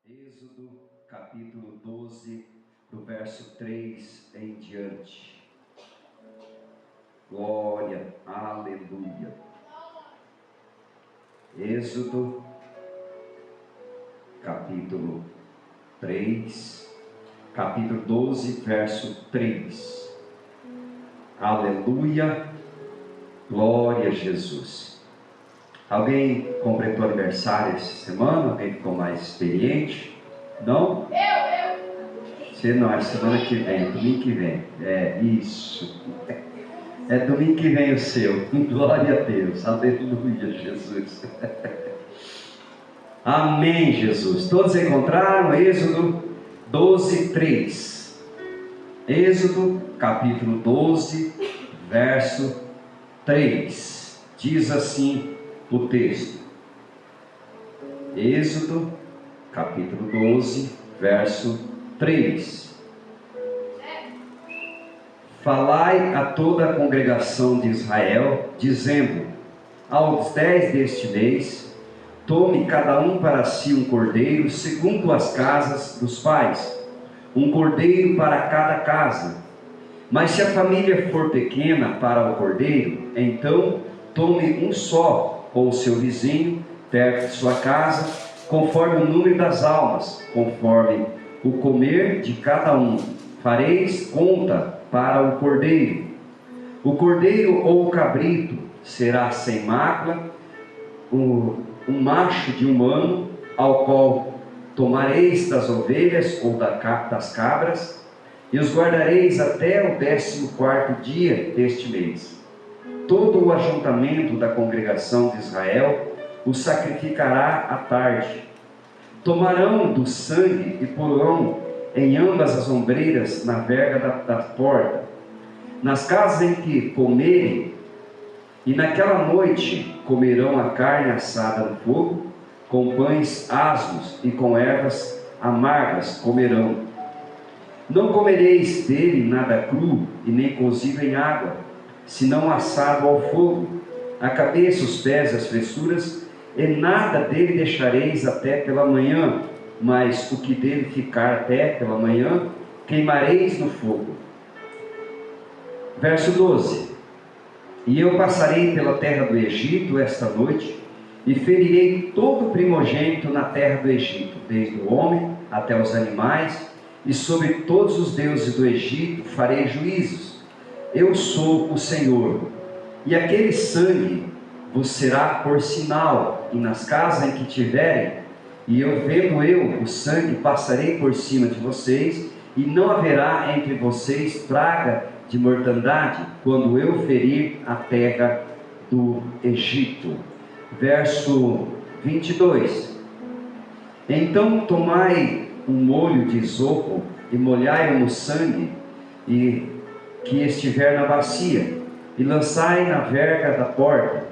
Êxodo capítulo 12, do verso 3 em diante. Glória, aleluia. Êxodo capítulo 12, verso 3. Aleluia, glória a Jesus. Alguém completou aniversário essa semana? Alguém ficou mais experiente? Não? Você não, é semana que vem, domingo que vem. É isso. É domingo que vem o seu. Glória a Deus. Aleluia, Jesus. Amém, Jesus. Todos encontraram Êxodo 12, 3. Êxodo capítulo 12, verso 3. Diz assim o texto. Êxodo capítulo 12, verso 3. Falai a toda a congregação de Israel, dizendo: aos 10 deste mês, tome cada um para si um cordeiro, segundo as casas dos pais, um cordeiro para cada casa. Mas se a família for pequena para o cordeiro, então tome um só com o seu vizinho, perto de sua casa, conforme o número das almas, conforme o comer de cada um. Fareis conta para o cordeiro. O cordeiro ou o cabrito será sem mácula, um macho de um ano, ao qual tomareis das ovelhas ou das cabras, e os guardareis até o 14º dia deste mês. Todo o ajuntamento da congregação de Israel o sacrificará à tarde. Tomarão do sangue e porão em ambas as ombreiras na verga da porta, nas casas em que comerem, e naquela noite comerão a carne assada no fogo, com pães asmos e com ervas amargas comerão. Não comereis dele nada cru e nem cozido em água, senão assado ao fogo, a cabeça, os pés, as fressuras, e nada dele deixareis até pela manhã, mas o que dele ficar até pela manhã, queimareis no fogo. Verso 12. E eu passarei pela terra do Egito esta noite, e ferirei todo o primogênito na terra do Egito, desde o homem até os animais, e sobre todos os deuses do Egito farei juízos. Eu sou o Senhor. E aquele sangue vos será por sinal, e nas casas em que tiverem, e vendo eu o sangue, passarei por cima de vocês, e não haverá entre vocês praga de mortandade, quando eu ferir a terra do Egito. Verso 22. Então tomai um molho de isopo, e molhai-o no sangue que estiver na bacia, e lançai na verga da porta,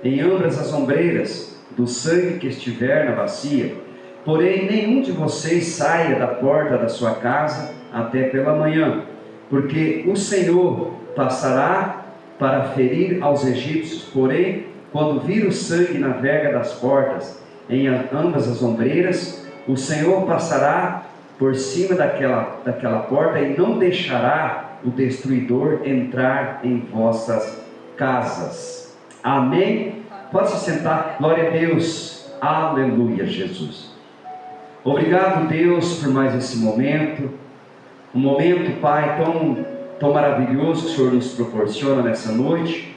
em ambas as ombreiras, do sangue que estiver na bacia. Porém nenhum de vocês saia da porta da sua casa até pela manhã, porque o Senhor passará para ferir aos egípcios. Porém, quando vir o sangue na verga das portas, em ambas as ombreiras, o Senhor passará por cima daquela porta, e não deixará o destruidor entrar em vossas casas. Amém? Pode se sentar. Glória a Deus. Aleluia, Jesus. Obrigado, Deus, por mais esse momento. Um momento, Pai, tão maravilhoso que o Senhor nos proporciona nessa noite,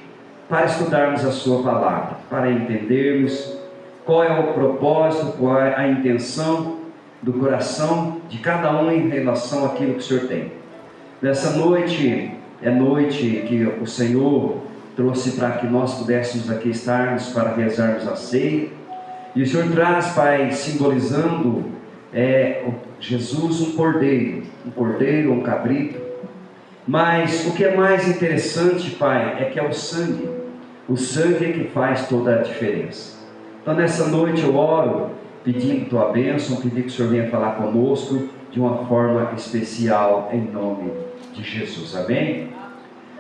para estudarmos a Sua palavra, para entendermos qual é o propósito, qual é a intenção do coração de cada um em relação àquilo que o Senhor tem. Nessa noite, é noite que o Senhor trouxe para que nós pudéssemos aqui estarmos para rezarmos a ceia, e o Senhor traz, Pai, simbolizando Jesus, um cordeiro, um cabrito. Mas o que é mais interessante, Pai, é que é o sangue é que faz toda a diferença. Então nessa noite eu oro, pedindo Tua bênção, pedindo que o Senhor venha falar conosco de uma forma especial, em nome de Jesus, amém?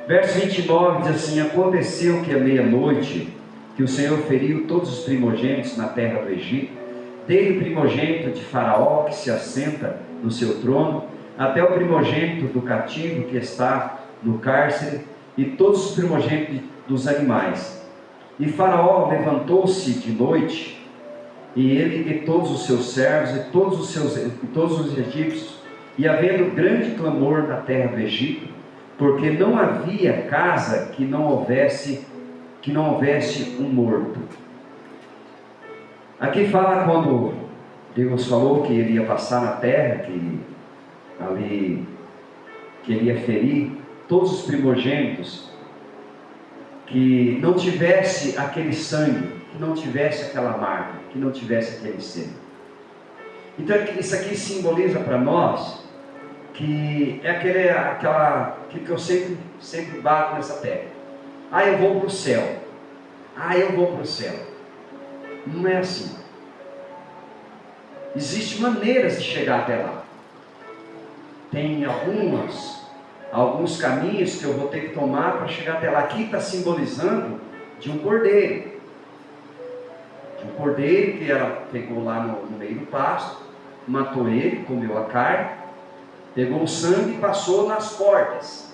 Verso 29 diz assim: aconteceu que à meia-noite, que o Senhor feriu todos os primogênitos na terra do Egito, desde o primogênito de Faraó, que se assenta no seu trono, até o primogênito do cativo que está no cárcere, e todos os primogênitos dos animais. E Faraó levantou-se de noite, e ele e todos os seus servos, e todos os egípcios, e havendo grande clamor na terra do Egito, porque não havia casa que não houvesse um morto. Aqui fala quando Deus falou que ele ia passar na terra, que ele ia ferir todos os primogênitos, que não tivesse aquele sangue, que não tivesse aquela marca, que não tivesse aquele selo. Então isso aqui simboliza para nós que é aquilo que eu sempre bato nessa tecla. Eu vou para o céu. Eu vou para o céu. Não é assim. Existem maneiras de chegar até lá. Tem alguns caminhos que eu vou ter que tomar para chegar até lá. Aqui está simbolizando de um cordeiro. De um cordeiro que ela pegou lá no meio do pasto, matou ele, comeu a carne, pegou o sangue e passou nas portas.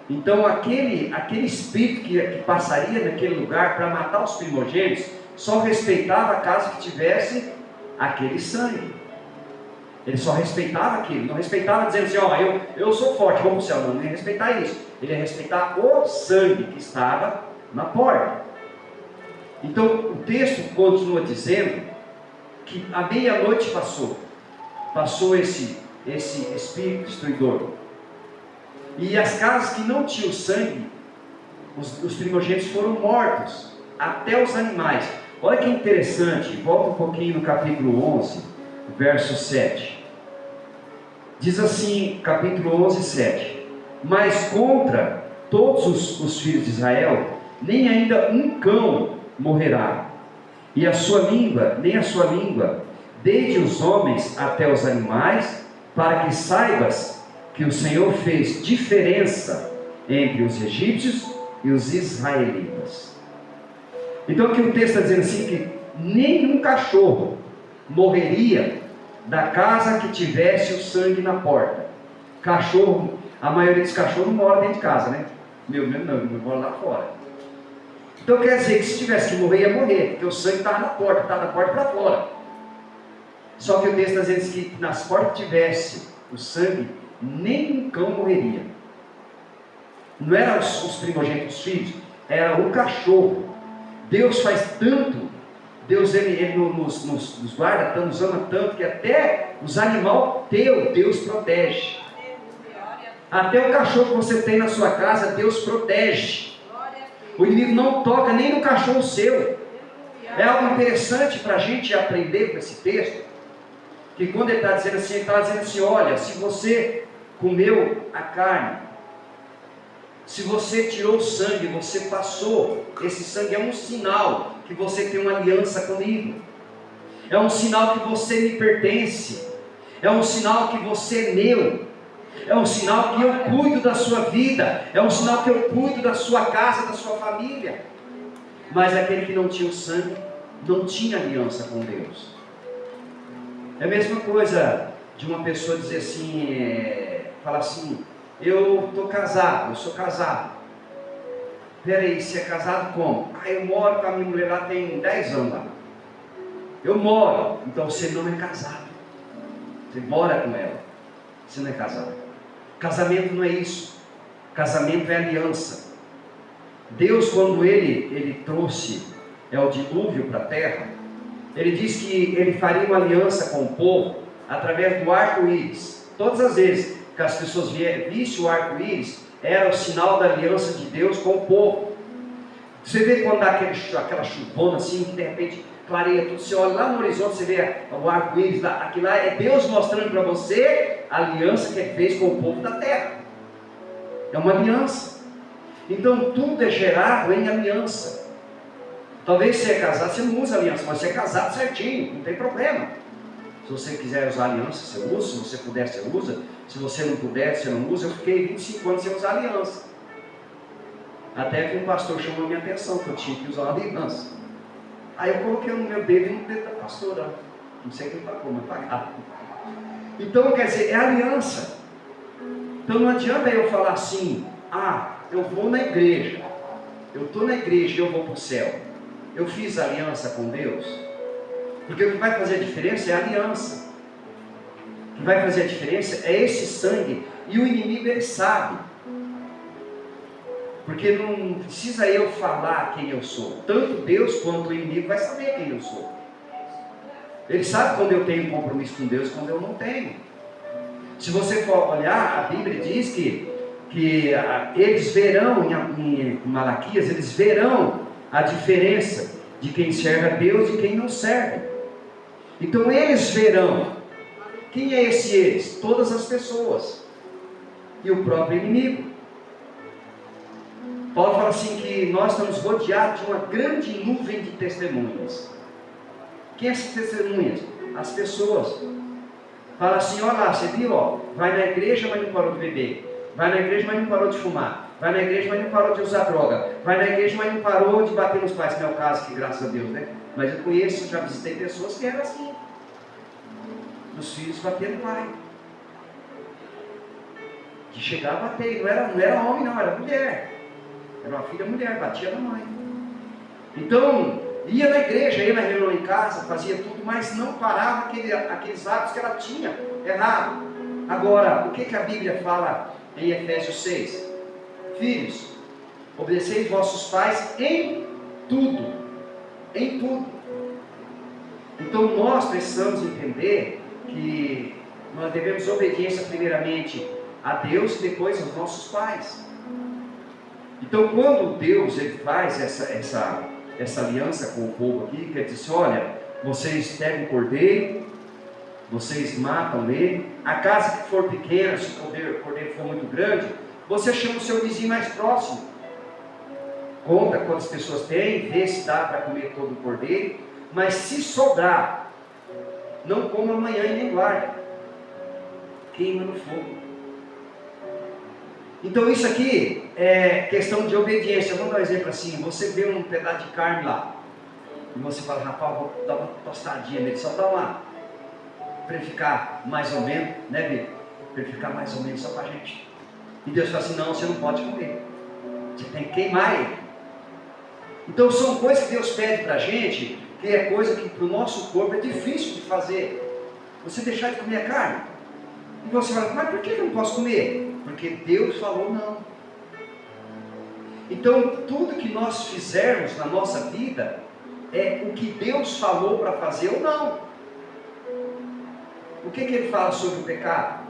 Então aquele espírito que passaria naquele lugar para matar os primogênitos, só respeitava a casa que tivesse aquele sangue. Ele só respeitava aquilo, não respeitava dizendo assim, eu sou forte, vou para o céu. Não ia respeitar isso. Ele ia respeitar o sangue que estava na porta. Então o texto continua dizendo que a meia-noite passou esse espírito destruidor. E as casas que não tinham sangue, os primogênitos foram mortos, até os animais. Olha que interessante, volta um pouquinho no capítulo 11, verso 7. Diz assim, capítulo 11, 7. Mas contra todos os filhos de Israel, nem ainda um cão morrerá, e nem a sua língua, desde os homens até os animais, para que saibas que o Senhor fez diferença entre os egípcios e os israelitas. Então aqui o texto está dizendo assim, que nenhum cachorro morreria da casa que tivesse o sangue na porta. Cachorro, a maioria dos cachorros não mora dentro de casa, né? Meu mora lá fora. Então quer dizer que se tivesse que morrer, ia morrer, porque o sangue estava na porta, estava da porta para fora. Só que o texto está dizendo que nas portas que tivesse o sangue, nem um cão morreria. Não eram os primogênitos filhos, era o cachorro. Deus faz tanto, Deus ele nos guarda, nos ama tanto, que até os animais Deus protege. Até o cachorro que você tem na sua casa, Deus protege. O inimigo não toca nem no cachorro seu. É algo interessante para a gente aprender com esse texto, que quando ele está dizendo assim, olha, se você comeu a carne, se você tirou o sangue, você passou, esse sangue é um sinal que você tem uma aliança comigo, é um sinal que você me pertence, é um sinal que você é meu, é um sinal que eu cuido da sua vida, é um sinal que eu cuido da sua casa, da sua família. Mas aquele que não tinha o sangue, não tinha aliança com Deus. É a mesma coisa de uma pessoa dizer assim, falar assim, eu estou casado, eu sou casado. Peraí, você é casado como? Eu moro com a minha mulher lá, tem 10 anos lá. Eu moro, então você não é casado. Você mora com ela, você não é casado. Casamento não é isso. Casamento é aliança. Deus, quando ele trouxe o dilúvio para a terra, ele disse que ele faria uma aliança com o povo através do arco-íris. Todas as vezes que as pessoas vissem o arco-íris, era o sinal da aliança de Deus com o povo. Você vê quando dá aquela chuvona assim, que de repente clareia tudo, você olha lá no horizonte, você vê o arco-íris, aquilo lá é Deus mostrando para você a aliança que ele fez com o povo da terra. É uma aliança. Então tudo é gerado em aliança. Talvez você é casado, você não usa aliança, mas você é casado certinho, não tem problema. Se você quiser usar aliança, você usa. Se você puder, você usa. Se você não puder, você não usa. Eu fiquei 25 anos sem usar aliança. Até que um pastor chamou a minha atenção, que eu tinha que usar uma aliança. Aí eu coloquei o meu dedo no dedo da pastora. Não sei quem pagou, mas pagaram. Então, quer dizer, é aliança. Então não adianta eu falar assim, eu vou na igreja, eu estou na igreja e eu vou para o céu. Eu fiz aliança com Deus. Porque o que vai fazer a diferença é a aliança. O que vai fazer a diferença é esse sangue. E o inimigo, ele sabe. Porque não precisa eu falar quem eu sou. Tanto Deus quanto o inimigo vai saber quem eu sou. Ele sabe quando eu tenho compromisso com Deus e quando eu não tenho. Se você for olhar, a Bíblia diz que eles verão, em Malaquias, eles verão a diferença de quem serve a Deus e quem não serve. Então eles verão. Quem é esse eles? Todas as pessoas. E o próprio inimigo. Paulo fala assim que nós estamos rodeados de uma grande nuvem de testemunhas. Quem é essas testemunhas? As pessoas. Fala assim, olha lá, você viu, vai na igreja, mas não parou de beber. Vai na igreja, mas não parou de fumar. Vai na igreja, mas não parou de usar droga. Vai na igreja, mas não parou de bater nos pais. Que não é o caso, que graças a Deus, né? Mas eu conheço, já visitei pessoas que eram assim. Os filhos batendo pai. Que chegava a bater, não era homem não, era mulher. Era uma filha mulher, batia na mãe. Então, ia na igreja, ia na reunião em casa, fazia tudo, mas não parava aqueles atos que ela tinha errado. Agora, o que a Bíblia fala em Efésios 6? Filhos, obedeceis vossos pais em tudo. Em tudo. Então nós precisamos entender que nós devemos obediência primeiramente a Deus e depois aos nossos pais. Então quando Deus ele faz essa aliança com o povo aqui, quer dizer assim, olha, vocês pegam o cordeiro, vocês matam ele, a casa que for pequena, se o cordeiro for muito grande, você chama o seu vizinho mais próximo, conta quantas pessoas tem, vê se dá para comer todo o cordeiro, mas se sobrar, não coma amanhã e nem guarda, queima no fogo. Então isso aqui é questão de obediência. Vamos dar um exemplo assim, você vê um pedaço de carne lá, e você fala, rapaz, vou dar uma tostadinha nele, só dá uma, para ele ficar mais ou menos, né, Vitor? Para ele ficar mais ou menos só para a gente. E Deus fala assim, não, você não pode comer, você tem que queimar ele. Então são coisas que Deus pede para a gente, que é coisa que para o nosso corpo é difícil de fazer. Você deixar de comer a carne, e você fala, mas por que eu não posso comer? Porque Deus falou não. Então tudo que nós fizermos na nossa vida é o que Deus falou para fazer ou não. O que ele fala sobre o pecado?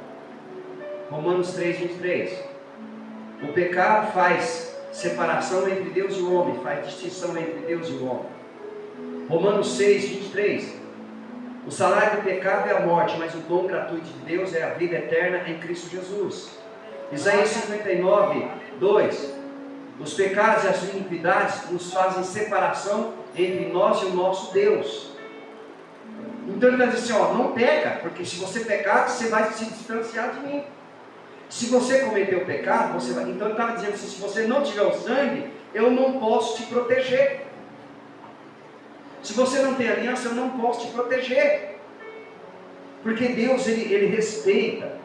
Romanos 3:23. O pecado faz separação entre Deus e o homem, faz distinção entre Deus e o homem. Romanos 6:23. O salário do pecado é a morte, mas o dom gratuito de Deus é a vida eterna em Cristo Jesus. Isaías 59:2. Os pecados e as iniquidades nos fazem separação entre nós e o nosso Deus. Então ele está dizendo assim, não peca, porque se você pecar, você vai se distanciar de mim. Se você cometeu o pecado, você vai. Então ele estava dizendo assim, se você não tiver o sangue, eu não posso te proteger. Se você não tem aliança, eu não posso te proteger. Porque Deus, ele respeita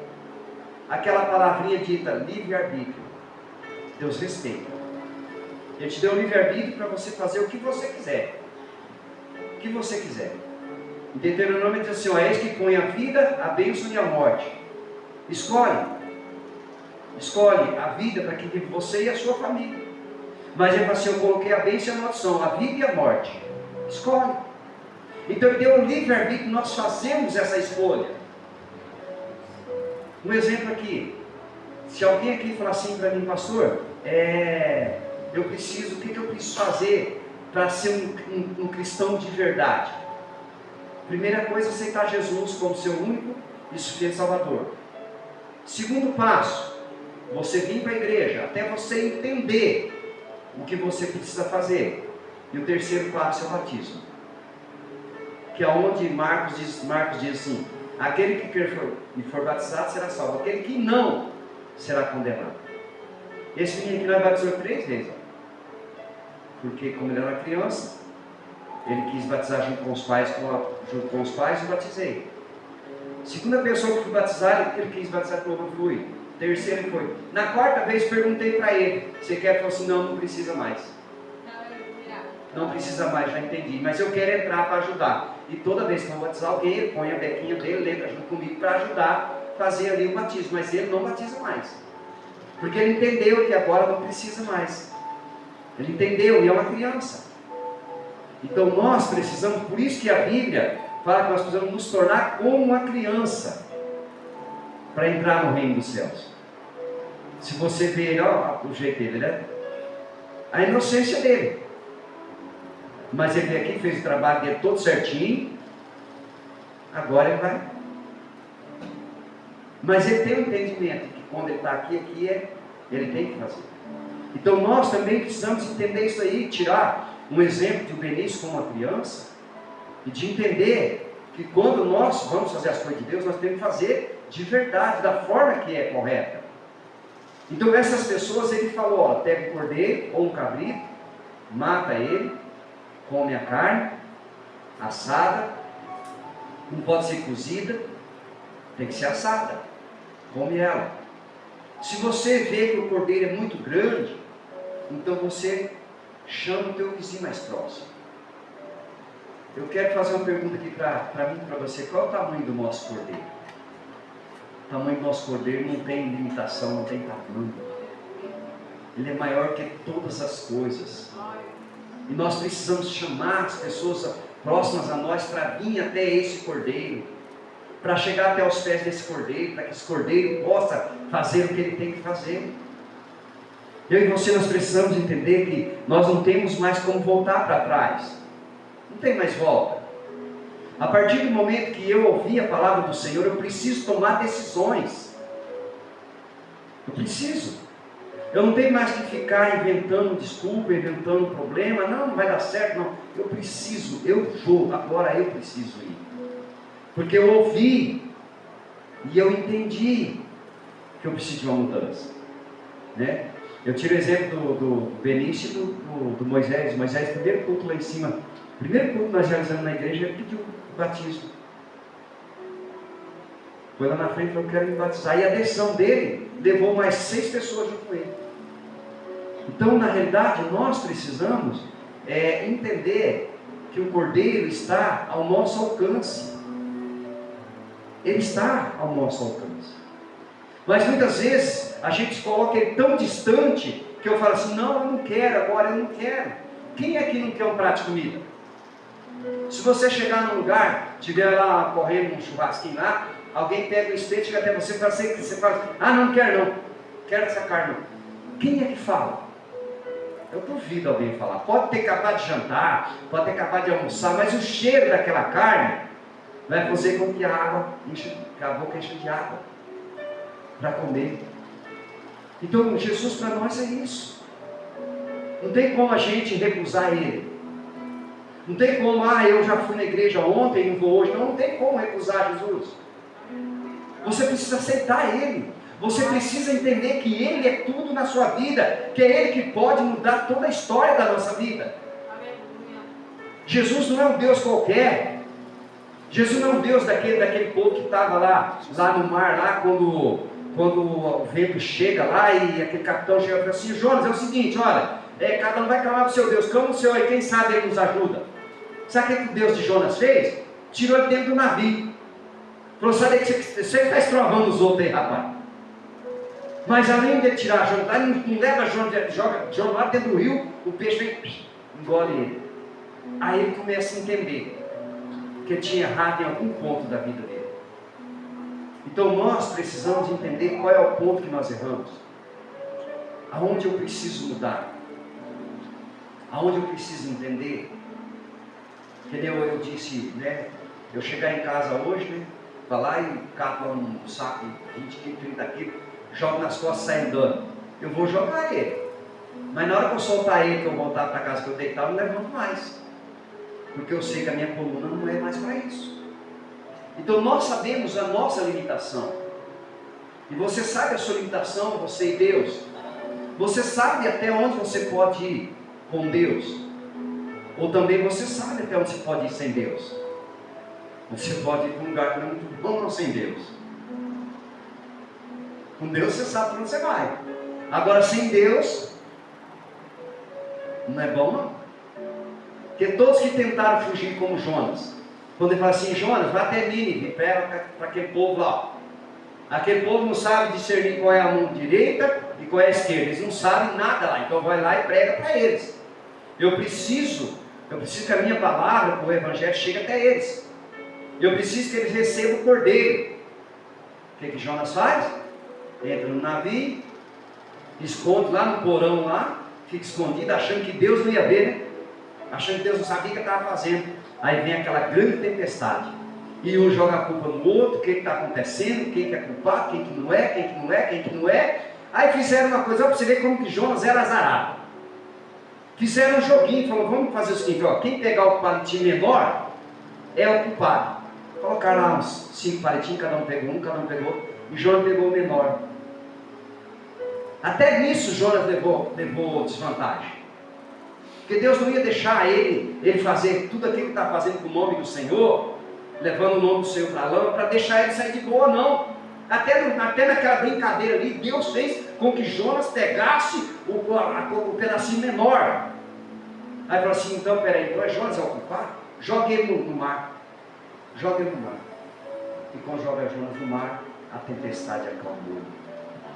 aquela palavrinha dita, livre-arbítrio. Deus respeita. Ele te deu livre-arbítrio para você fazer o que você quiser. O que você quiser. Em Deuteronômio diz assim, eis que põe a vida, a bênção e a morte. Escolhe a vida para que viva você e a sua família. Mas ele fala assim, eu coloquei a bênção e a maldição, a vida e a morte. Escolhe. Então ele deu um livre-arbítrio, nós fazemos essa escolha. Um exemplo aqui, se alguém aqui falar assim para mim, pastor, o que eu preciso fazer para ser um cristão de verdade? Primeira coisa, aceitar Jesus como seu único e suficiente Salvador. Segundo passo, você vir para a igreja, até você entender o que você precisa fazer. E o terceiro passo é o batismo. Que é onde Marcos diz assim, aquele que crer e for batizado será salvo, aquele que não será condenado. Esse menino aqui nós batizou 3 vezes. Porque como ele era criança, Ele quis batizar junto com os pais, eu batizei. Segunda pessoa que fui batizar, ele quis batizar como eu fui. Terceiro foi. Na quarta vez perguntei para ele, você quer? Ele falou assim, não precisa mais. Não precisa mais, já entendi. Mas eu quero entrar para ajudar. E toda vez que eu vou batizar alguém, ele põe a bequinha dele, entra junto comigo para ajudar a fazer ali o batismo. Mas ele não batiza mais. Porque ele entendeu que agora não precisa mais. Ele entendeu e é uma criança. Então nós precisamos, por isso que a Bíblia fala que nós precisamos nos tornar como uma criança para entrar no reino dos céus. Se você ver o jeito dele, né? A inocência dele. Mas ele veio aqui, fez o trabalho dele todo certinho. Agora ele vai. Mas ele tem um entendimento que quando ele está aqui ele tem que fazer. Então nós também precisamos entender isso aí, tirar um exemplo de Benício como uma criança, e de entender que quando nós vamos fazer as coisas de Deus, nós temos que fazer de verdade, da forma que é correta. Então essas pessoas, ele falou, pega um cordeiro ou um cabrito, mata ele, come a carne, assada, não pode ser cozida, tem que ser assada, come ela. Se você vê que o cordeiro é muito grande, então você chama o teu vizinho mais próximo. Eu quero fazer uma pergunta aqui para mim e para você. Qual é o tamanho do nosso cordeiro? O tamanho do nosso cordeiro não tem limitação, não tem tamanho. Ele é maior que todas as coisas. E nós precisamos chamar as pessoas próximas a nós para vir até esse cordeiro, para chegar até os pés desse cordeiro, para que esse cordeiro possa fazer o que ele tem que fazer. Eu e você, nós precisamos entender que nós não temos mais como voltar para trás. Não tem mais volta. A partir do momento que eu ouvi a palavra do Senhor, eu preciso tomar decisões. Eu preciso. Eu não tenho mais que ficar inventando desculpa, inventando problema. Não vai dar certo, não. Eu preciso, eu vou, agora eu preciso ir. Porque eu ouvi e eu entendi que eu preciso de uma mudança. Né? Eu tiro o exemplo do Benício e do Moisés. Moisés, primeiro culto lá em cima, primeiro culto que nós realizamos na igreja, ele pediu o batismo. Foi lá na frente e falou, eu quero me batizar. E a decisão dele levou mais 6 pessoas junto com ele. Então, na realidade, nós precisamos entender que o cordeiro está ao nosso alcance. Ele está ao nosso alcance. Mas muitas vezes a gente coloca ele tão distante que eu falo assim, não, eu não quero, agora eu não quero. Quem é que não quer um prato de comida? Se você chegar num lugar, estiver lá correndo um churrasquinho lá, alguém pega o espeto, chega até você e fala assim, você fala, ah, não quero não, quero essa carne não. Quem é que fala? Eu duvido alguém falar. Pode ter acabado de jantar, pode ter acabado de almoçar, mas o cheiro daquela carne vai fazer com que a boca enche de água para comer. Então Jesus para nós é isso. Não tem como a gente recusar Ele. Não tem como, eu já fui na igreja ontem e não vou hoje. Não tem como recusar Jesus. Você precisa aceitar Ele. Você precisa entender que Ele é tudo na sua vida, que é Ele que pode mudar toda a história da nossa vida. Jesus não é um Deus qualquer. Jesus não é um Deus daquele povo que estava lá no mar, lá quando o vento chega lá e aquele capitão chega e fala assim, Jonas, é o seguinte, olha, cada um vai clamar para o seu Deus, clama o Senhor e quem sabe Ele nos ajuda. Sabe o que o Deus de Jonas fez? Tirou ele dentro do navio. Falou, sabe que você está estrovando os outros aí, rapaz. Mas além de tirar Jonas, não leva Jonas, joga Jonas lá dentro do rio, o peixe vem, engole ele. Aí ele começa a entender que ele tinha errado em algum ponto da vida dele. Então nós precisamos entender qual é o ponto que nós erramos. Aonde eu preciso mudar. Aonde eu preciso entender. Entendeu? Eu disse, né? Eu chegar em casa hoje, né? Vai lá e cato um saco de 20 quilos, 30 quilos, jogo nas costas e sai andando. Eu vou jogar ele. Mas na hora que eu soltar ele, que eu voltar para casa, que eu deitar, eu não levanto mais. Porque eu sei que a minha coluna não é mais para isso. Então nós sabemos a nossa limitação. E você sabe a sua limitação, você e Deus. Você sabe até onde você pode ir com Deus. Ou também você sabe até onde você pode ir sem Deus. Você pode ir para um lugar que não é muito bom sem Deus. Com Deus você sabe para onde você vai. Agora sem Deus, não é bom não. Porque todos que tentaram fugir como Jonas, quando ele fala assim, Jonas, vai até Nínive, para aquele povo lá. Aquele povo não sabe discernir qual é a mão direita e qual é a esquerda. Eles não sabem nada lá, então vai lá e prega para eles. Eu preciso que a minha palavra, o evangelho, chegue até eles. Eu preciso que eles recebam o cordeiro. O que Jonas faz? Entra no navio, esconde lá no porão lá, fica escondido, achando que Deus não ia ver, né? Achando que Deus não sabia o que estava fazendo. Aí vem aquela grande tempestade. E um joga a culpa no outro, o que está acontecendo, quem que é culpado, quem que não é, quem que não é, quem que não é. Aí fizeram uma coisa, para você ver como que Jonas era azarado. Fizeram um joguinho, falaram, vamos fazer o seguinte, ó, quem pegar o palitinho menor é o culpado. Colocaram lá uns 5 palitinhos, cada um pegou, e Jonas pegou o menor. Até nisso Jonas levou desvantagem. Porque Deus não ia deixar ele fazer tudo aquilo que está fazendo com o nome do Senhor, levando o nome do Senhor para a lama, para deixar ele sair de boa, não. Até naquela brincadeira ali, Deus fez com que Jonas pegasse o pedacinho menor. Aí falou assim, então peraí, então Jonas é o culpado? Joga ele no mar. Joga ele no mar. E quando joga Jonas no mar, a tempestade acalmou.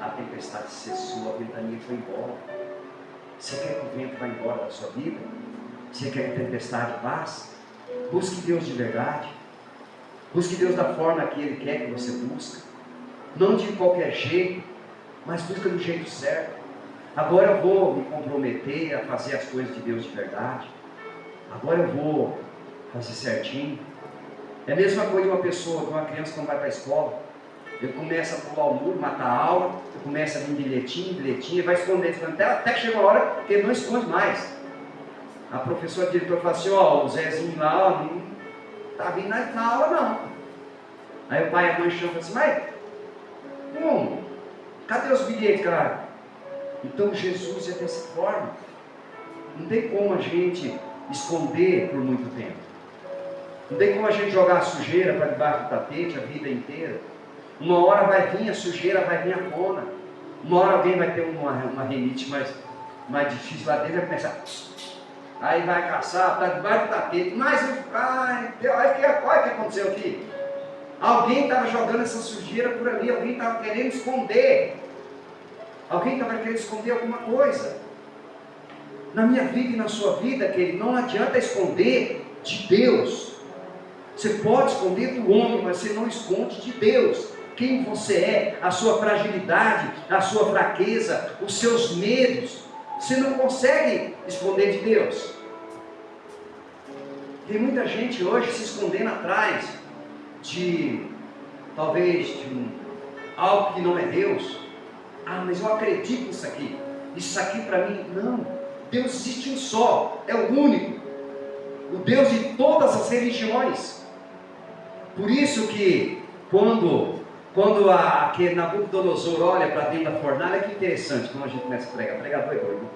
A tempestade cessou, a ventania foi embora. Você quer que o vento vá embora da sua vida? Você quer que a tempestade passe? Busque Deus de verdade. Busque Deus da forma que Ele quer que você busque. Não de qualquer jeito, mas busca do jeito certo. Agora eu vou me comprometer a fazer as coisas de Deus de verdade. Agora eu vou fazer certinho. É a mesma coisa de uma pessoa, de uma criança quando vai para a escola. Ele começa a pular o muro, matar a aula, começa a vir bilhetinho, vai escondendo, até que chega uma hora que ele não esconde mais. A professora, a diretora fala assim, ó, o Zezinho lá, ó, não está vindo na aula não. Aí o pai e a mãe chamam e falam assim, mas como? Cadê os bilhetes, cara? Então Jesus é dessa forma. Não tem como a gente esconder por muito tempo. Não tem como a gente jogar a sujeira para debaixo do tapete a vida inteira. Uma hora vai vir a sujeira, vai vir a tona. Uma hora alguém vai ter uma rinite mais difícil lá dentro, vai começar. Aí vai caçar, está debaixo do tapete. Mas, olha o que aconteceu aqui. Alguém estava jogando essa sujeira por ali, alguém estava querendo esconder. Alguém estava querendo esconder alguma coisa. Na minha vida e na sua vida, querido, não adianta esconder de Deus. Você pode esconder do homem, mas você não esconde de Deus. Quem você é, a sua fragilidade, a sua fraqueza, os seus medos. Você não consegue esconder de Deus. Tem muita gente hoje se escondendo atrás de, talvez, algo que não é Deus. Ah, mas eu acredito nisso aqui. Isso aqui para mim, não. Deus existe um só, é o único. O Deus de todas as religiões. Por isso que, quando aquele Nabucodonosor olha para dentro da fornalha, que interessante, quando a gente começa a pregar, pregador é doido.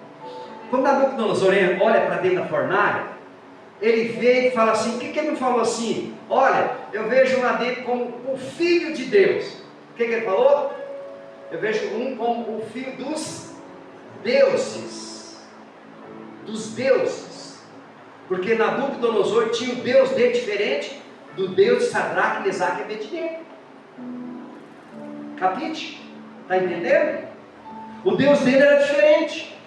Quando Nabucodonosor olha para dentro da fornalha, ele vê e fala assim, o que ele não falou assim? Olha, eu vejo lá dentro como o Filho de Deus. O que ele falou? Eu vejo um como o Filho dos deuses. Dos deuses. Porque Nabucodonosor tinha o Deus dele diferente do Deus de Sadraque, Mesaque e Abednego. Capite? Está entendendo? O Deus dele era diferente.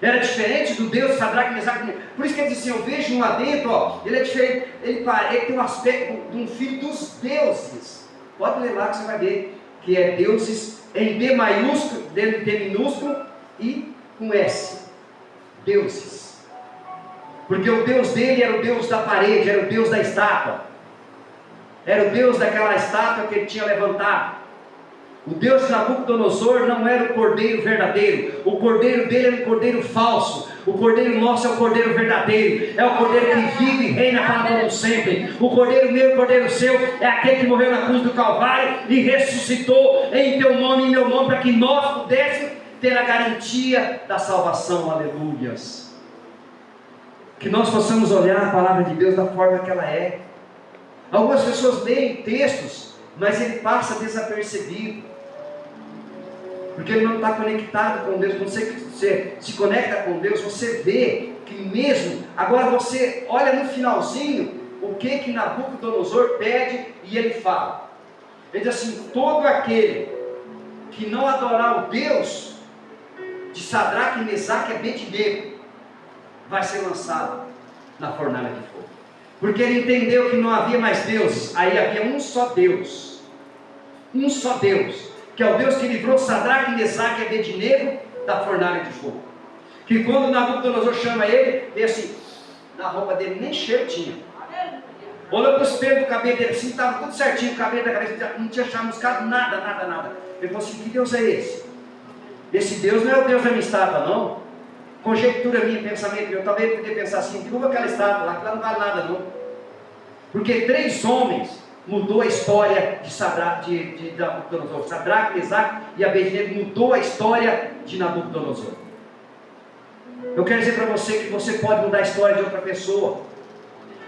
Era diferente do Deus de Sadraque, Mesaque e Abednego. Por isso que ele diz assim, eu vejo um lá dentro, ó, ele é diferente, ele tem um aspecto de um filho dos deuses. Pode ler lá que você vai ver, que é deuses em D maiúsculo, D minúsculo e com S. Deuses. Porque o Deus dele era o Deus da parede, era o Deus da estátua. Era o Deus daquela estátua que ele tinha levantado. O Deus de Nabucodonosor não era o cordeiro verdadeiro. O cordeiro dele era um cordeiro falso. O cordeiro nosso é o cordeiro verdadeiro. É o cordeiro que vive e reina para todo sempre. O cordeiro meu e o cordeiro seu é aquele que morreu na cruz do Calvário e ressuscitou em teu nome e em meu nome, para que nós pudéssemos ter a garantia da salvação. Aleluias. Que nós possamos olhar a palavra de Deus da forma que ela é. Algumas pessoas leem textos, mas ele passa desapercebido, porque ele não está conectado com Deus. Quando você se conecta com Deus, você vê que mesmo, agora você olha no finalzinho, o que Nabucodonosor pede, e ele fala. Ele diz assim: todo aquele que não adorar o Deus de Sadraque, Mesaque e Abednego vai ser lançado na fornalha de fogo. Porque ele entendeu que não havia mais deuses, aí havia um só Deus, que é o Deus que livrou Sadraque, Mesaque e Abednego da fornalha de fogo. Que quando Nabucodonosor chama ele, vê assim, na roupa dele nem cheiro tinha. Olhou para o espelho do cabelo dele assim, estava tudo certinho, o cabelo da cabeça, não tinha chamuscado nada. Ele falou assim: que Deus é esse? Esse Deus não é o Deus da minha estátua, não. Conjectura minha, pensamento meu, talvez podia pensar assim: derruba aquela estátua lá, que lá não vale nada não. Porque 3 homens mudou a história de Nabucodonosor. Sadraque, Mesaque e Abednego mudou a história de Nabucodonosor. Eu quero dizer para você que você pode mudar a história de outra pessoa.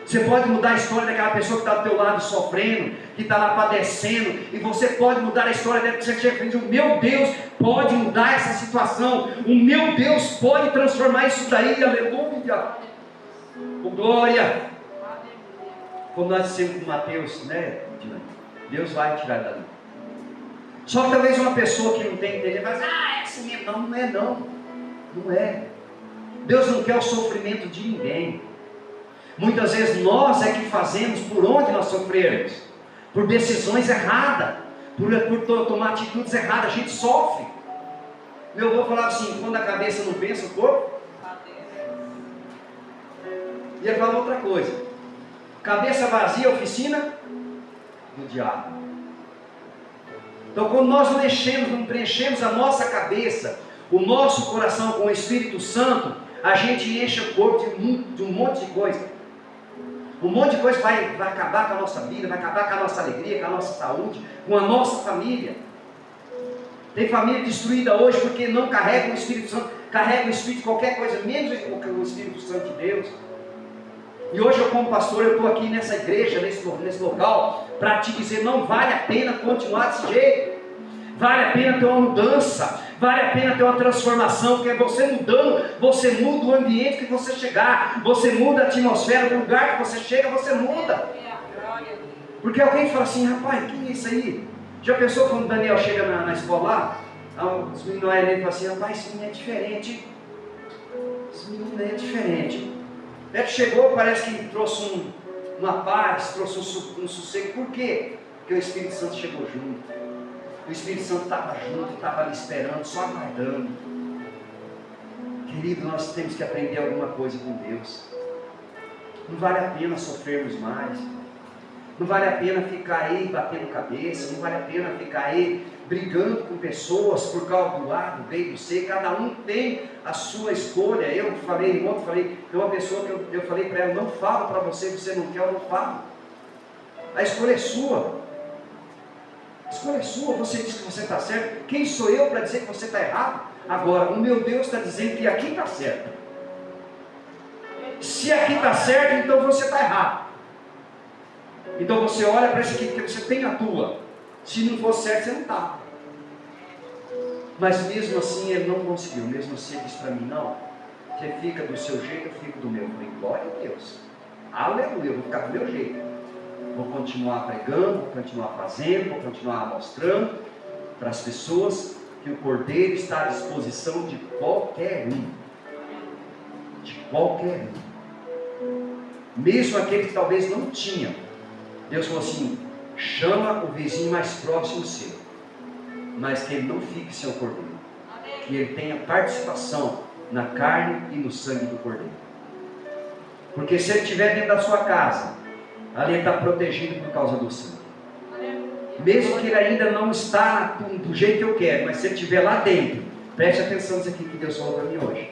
Você pode mudar a história daquela pessoa que está do teu lado sofrendo, que está lá padecendo, e você pode mudar a história dela, que você chega e diz: o meu Deus pode mudar essa situação, o meu Deus pode transformar isso daí, aleluia, oh, glória. Como nós dissemos com Mateus, né, Deus vai tirar dali. Só que talvez uma pessoa que não tem entender vai dizer: é assim mesmo. Não é. Deus não quer o sofrimento de ninguém. Muitas vezes nós é que fazemos por onde nós sofremos, por decisões erradas, por tomar atitudes erradas, a gente sofre. Meu avô falava assim: quando a cabeça não pensa, o corpo. E ele falava outra coisa: cabeça vazia, oficina do diabo. Então, quando nós não preenchemos a nossa cabeça, o nosso coração com o Espírito Santo, a gente enche o corpo de um monte de coisa. Um monte de coisa vai acabar com a nossa vida, vai acabar com a nossa alegria, com a nossa saúde, com a nossa família. Tem família destruída hoje porque não carrega o Espírito Santo, carrega o Espírito de qualquer coisa, menos o Espírito Santo de Deus. E hoje eu, como pastor, eu estou aqui nessa igreja, nesse local, para te dizer: não vale a pena continuar desse jeito. Vale a pena ter uma mudança, vale a pena ter uma transformação, porque você mudando, você muda o ambiente que você chegar, você muda a atmosfera do lugar que você chega, você muda. Porque alguém fala assim: rapaz, que é isso aí? Já pensou quando o Daniel chega na escola lá, os meninos olham nele e falam assim: rapaz, esse menino é diferente. Esse menino é diferente. Ele chegou, parece que trouxe uma paz, trouxe um sossego. Por quê? Porque o Espírito Santo chegou junto. O Espírito Santo estava junto, estava ali esperando, só aguardando. Querido, nós temos que aprender alguma coisa com Deus. Não vale a pena sofrermos mais. Não vale a pena ficar aí batendo cabeça. Não vale a pena ficar aí brigando com pessoas por causa do A, do B e do C. Cada um tem a sua escolha. Eu falei, tem uma pessoa que eu falei para ela: não falo para você, você não quer, eu não falo. A escolha é sua. A escolha é sua. Você diz que você está certo. Quem sou eu para dizer que você está errado? Agora, o meu Deus está dizendo que aqui está certo. Se aqui está certo, então você está errado. Então você olha para isso aqui, porque você tem a tua. Se não for certo, você não está. Mas mesmo assim ele não conseguiu. Mesmo assim ele disse para mim: não, você fica do seu jeito, eu fico do meu. Eu falei: glória a Deus, aleluia, eu vou ficar do meu jeito. Vou continuar pregando, vou continuar fazendo, vou continuar mostrando para as pessoas que o Cordeiro está à disposição de qualquer um. De qualquer um. Mesmo aquele que talvez não tinha. Deus falou assim: chama o vizinho mais próximo seu, mas que ele não fique sem o Cordeiro. Que ele tenha participação na carne e no sangue do Cordeiro. Porque se ele estiver dentro da sua casa, ali ele está protegido por causa do sangue. Mesmo que ele ainda não está do jeito que eu quero, mas se ele estiver lá dentro, preste atenção nisso aqui que Deus falou para mim hoje.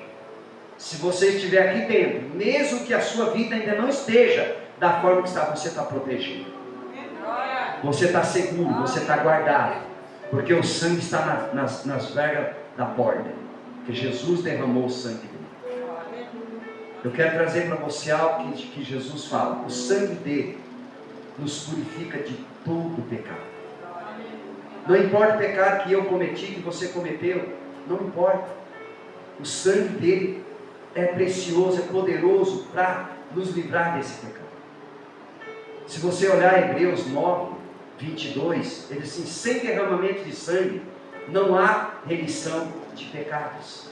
Se você estiver aqui dentro, mesmo que a sua vida ainda não esteja da forma que está, você está protegido. Você está seguro, você está guardado. Porque o sangue está nas vergas da porta. Porque Jesus derramou o sangue dele. Eu quero trazer para você algo que Jesus fala. O sangue dele nos purifica de todo pecado. Não importa o pecado que eu cometi, que você cometeu, não importa. O sangue dele é precioso, é poderoso para nos livrar desse pecado. Se você olhar Hebreus 9, 22, ele diz assim: sem derramamento de sangue não há remissão de pecados.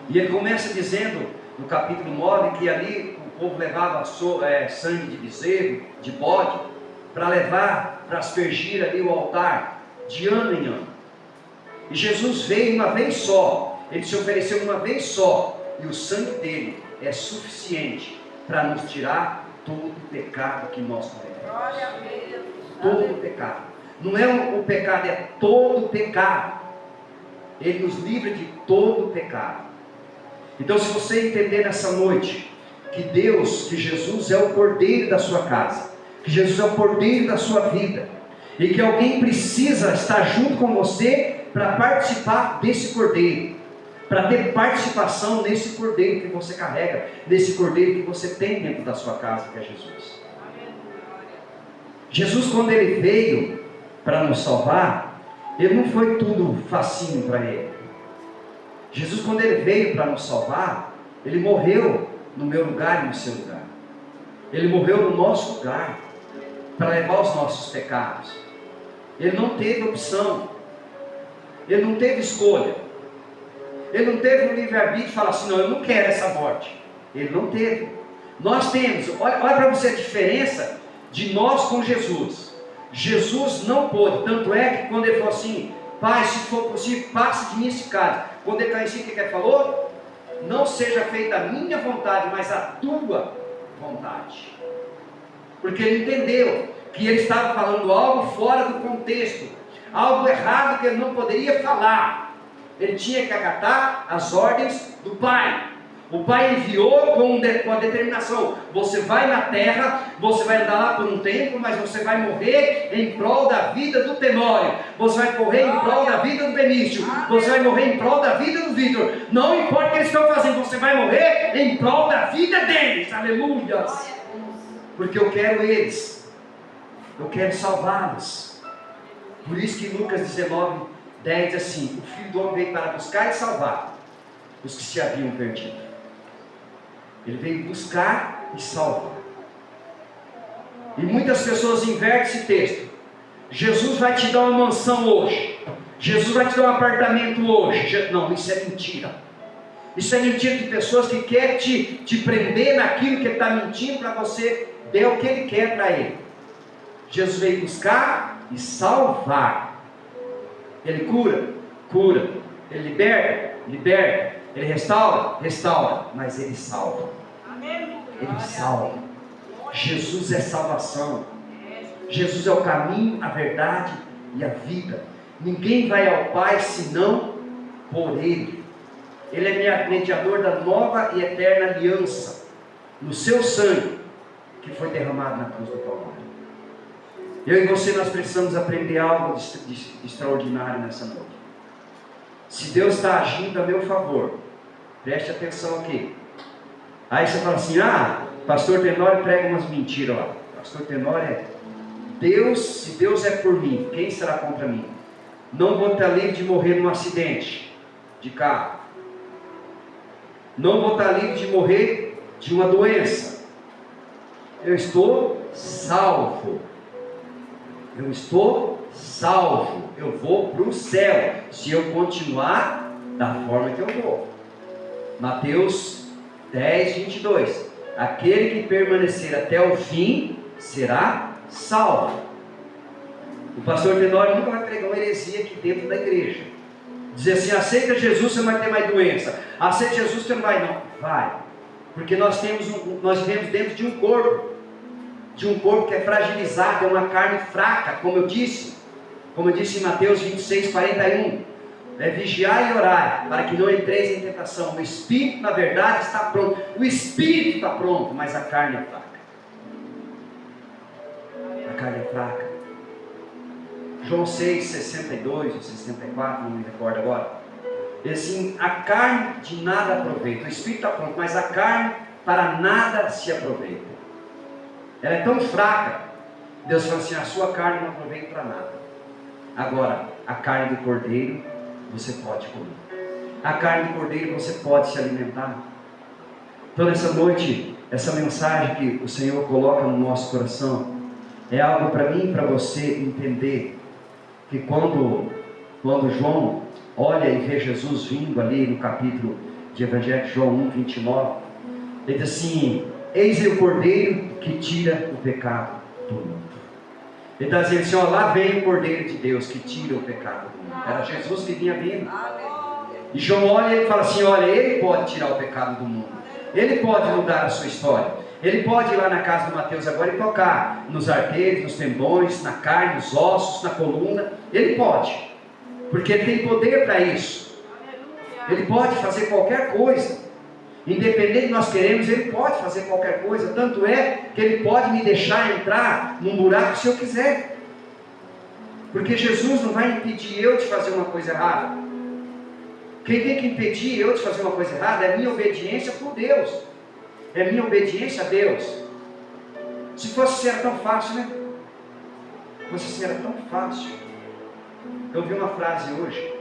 E ele começa dizendo no capítulo 9 que ali o povo levava sangue de bezerro, de bode, para levar, para aspergir ali o altar de ano em ano. E Jesus veio uma vez só, ele se ofereceu uma vez só, e o sangue dele é suficiente para nos tirar todo o pecado que nós cometemos. Todo o pecado. Não é o pecado, é todo o pecado. Ele nos livra de todo o pecado. Então, se você entender nessa noite que Deus, que Jesus é o cordeiro da sua casa, que Jesus é o cordeiro da sua vida, e que alguém precisa estar junto com você para participar desse cordeiro, para ter participação nesse cordeiro que você carrega, nesse cordeiro que você tem dentro da sua casa, que é Jesus. Jesus, quando ele veio para nos salvar, ele não foi tudo facinho para ele. Jesus, quando ele veio para nos salvar, ele morreu no meu lugar e no seu lugar. Ele morreu no nosso lugar, para levar os nossos pecados. Ele não teve opção, ele não teve escolha, ele não teve um livre-arbítrio de falar assim: não, eu não quero essa morte. Ele não teve. Nós temos. Olha para você a diferença de nós com Jesus. Jesus não pôde, tanto é que quando ele falou assim: Pai, se for possível, passe de mim esse cálice. Quando ele caiu em si, o que ele falou? Não seja feita a minha vontade, mas a tua vontade. Porque ele entendeu que ele estava falando algo fora do contexto, algo errado que ele não poderia falar. Ele tinha que acatar as ordens do Pai. O Pai enviou com a determinação: você vai na terra, você vai andar lá por um tempo, mas você vai morrer em prol da vida do Tenório, você vai morrer em prol da vida do Benício, você vai morrer em prol da vida do Vitor. Não importa o que eles estão fazendo, você vai morrer em prol da vida deles. Aleluia! Porque eu quero eles, eu quero salvá-los. Por isso que Lucas 19, 10 diz assim: o Filho do Homem veio para buscar e salvar os que se haviam perdido. Ele veio buscar e salvar. E muitas pessoas invertem esse texto. Jesus vai te dar uma mansão hoje, Jesus vai te dar um apartamento hoje. Não, isso é mentira. Isso é mentira de pessoas que querem te prender naquilo que ele está mentindo para você der o que ele quer para ele. Jesus veio buscar e salvar. Ele cura, cura. Ele liberta, liberta. Ele restaura, restaura. Mas ele salva. Ele salva. Jesus é salvação. Jesus é o caminho, a verdade e a vida. Ninguém vai ao Pai senão por Ele. Ele é mediador da nova e eterna aliança, no seu sangue que foi derramado na cruz do Calvário. Eu e você, nós precisamos aprender algo de extraordinário nessa noite. Se Deus está agindo a meu favor, preste atenção aqui. Aí você fala assim: pastor Tenório prega umas mentiras lá. Pastor Tenório é Deus. Se Deus é por mim, quem será contra mim? Não vou estar livre de morrer num acidente de carro. Não vou estar livre de morrer de uma doença. Eu estou salvo. Eu estou salvo. Eu vou para o céu, se eu continuar da forma que eu vou. Mateus 10, 22. Aquele que permanecer até o fim será salvo. O pastor Tenório nunca vai pregar uma heresia aqui dentro da igreja. Dizer assim: aceita Jesus, você não vai ter mais doença. Aceita Jesus, você não vai. Não, vai. Porque nós vivemos dentro de um corpo que é fragilizado, é uma carne fraca, como eu disse em Mateus 26, 41. Vigiar e orar, para que não entreis em tentação. O espírito, na verdade, está pronto. O espírito está pronto, mas a carne é fraca. A carne é fraca. João 6, 62 ou 64, não me recordo agora. E assim, a carne de nada aproveita. O espírito está pronto, mas a carne para nada se aproveita. Ela é tão fraca. Deus fala assim, a sua carne não aproveita para nada. Agora, a carne do cordeiro, você pode comer. A carne do cordeiro, você pode se alimentar. Então, nessa noite, essa mensagem que o Senhor coloca no nosso coração, é algo para mim e para você entender, que quando João olha e vê Jesus vindo ali no capítulo de Evangelho de João 1, 29, ele diz assim, eis aí o cordeiro que tira o pecado do mundo. Ele está dizendo assim, ó, lá vem o cordeiro de Deus que tira o pecado do mundo. Era Jesus que vinha vindo. E João olha e ele fala assim, olha, ele pode tirar o pecado do mundo. Ele pode mudar a sua história. Ele pode ir lá na casa do Mateus agora e tocar nos artérios, nos tendões, na carne, nos ossos, na coluna. Ele pode, porque ele tem poder para isso. Ele pode fazer qualquer coisa. Independente de nós queremos, ele pode fazer qualquer coisa. Tanto é que ele pode me deixar entrar num buraco se eu quiser. Porque Jesus não vai impedir eu de fazer uma coisa errada. Quem tem que impedir eu de fazer uma coisa errada é a minha obediência por Deus. É a minha obediência a Deus. Se fosse assim, era tão fácil, né? Se fosse assim, era tão fácil. Eu vi uma frase hoje